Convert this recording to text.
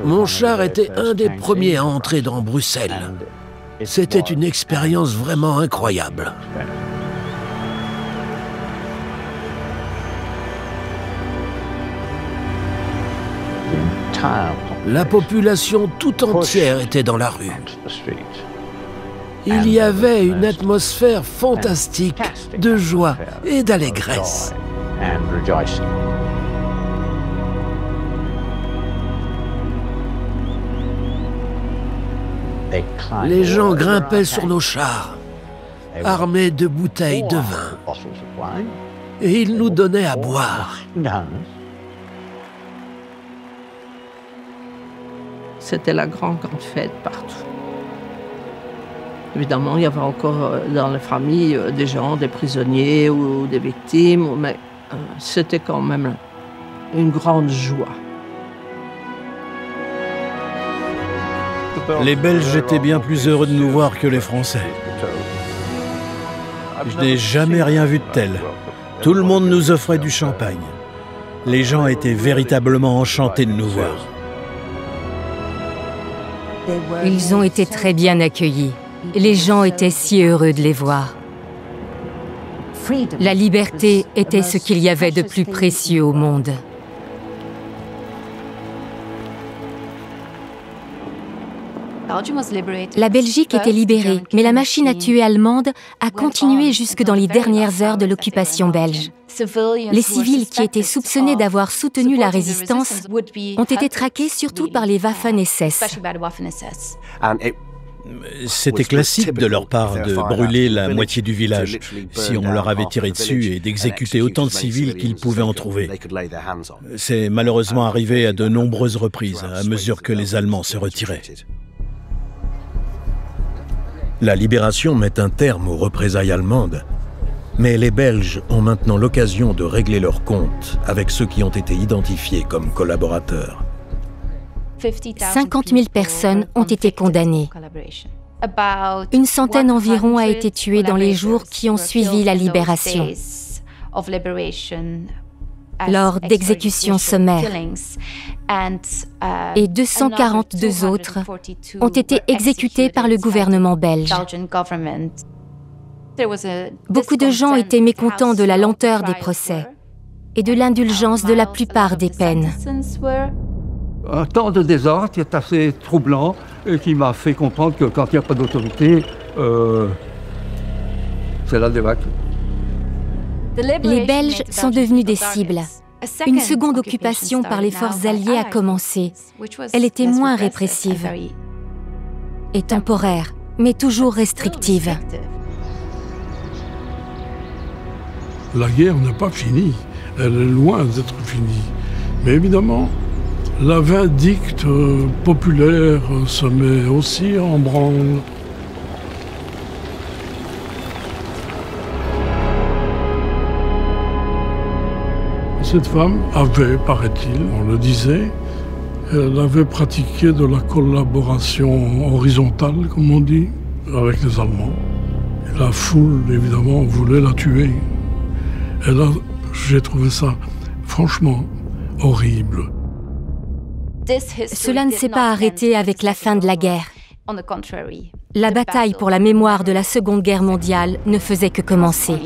Mon char était un des premiers à entrer dans Bruxelles. C'était une expérience vraiment incroyable. La population tout entière était dans la rue. Il y avait une atmosphère fantastique de joie et d'allégresse. Les gens grimpaient sur nos chars, armés de bouteilles de vin, et ils nous donnaient à boire. C'était la grande fête partout. Évidemment, il y avait encore dans la famille des gens, des prisonniers ou des victimes, mais c'était quand même une grande joie. Les Belges étaient bien plus heureux de nous voir que les Français. Je n'ai jamais rien vu de tel. Tout le monde nous offrait du champagne. Les gens étaient véritablement enchantés de nous voir. Ils ont été très bien accueillis. Les gens étaient si heureux de les voir. La liberté était ce qu'il y avait de plus précieux au monde. La Belgique était libérée, mais la machine à tuer allemande a continué jusque dans les dernières heures de l'occupation belge. Les civils qui étaient soupçonnés d'avoir soutenu la résistance ont été traqués surtout par les Waffen-SS. C'était classique de leur part de brûler la moitié du village, si on leur avait tiré dessus, et d'exécuter autant de civils qu'ils pouvaient en trouver. C'est malheureusement arrivé à de nombreuses reprises, à mesure que les Allemands se retiraient. La libération met un terme aux représailles allemandes, mais les Belges ont maintenant l'occasion de régler leurs comptes avec ceux qui ont été identifiés comme collaborateurs. 50 000 personnes ont été condamnées. Une centaine environ a été tuée dans les jours qui ont suivi la libération, lors d'exécutions sommaires. Et 242 autres ont été exécutés par le gouvernement belge. Beaucoup de gens étaient mécontents de la lenteur des procès et de l'indulgence de la plupart des peines. Un temps de désordre qui est assez troublant et qui m'a fait comprendre que quand il n'y a pas d'autorité, c'est la débâcle. Les Belges sont devenus des cibles. Une seconde occupation par les forces alliées a commencé. Elle était moins répressive et temporaire, mais toujours restrictive. La guerre n'est pas finie, elle est loin d'être finie. Mais évidemment, la vindicte populaire se met aussi en branle. Cette femme avait, paraît-il, on le disait, elle avait pratiqué de la collaboration horizontale, comme on dit, avec les Allemands. Et la foule, évidemment, voulait la tuer. Et là, j'ai trouvé ça, franchement, horrible. Cela ne s'est pas arrêté avec la fin de la guerre. La bataille pour la mémoire de la Seconde Guerre mondiale ne faisait que commencer.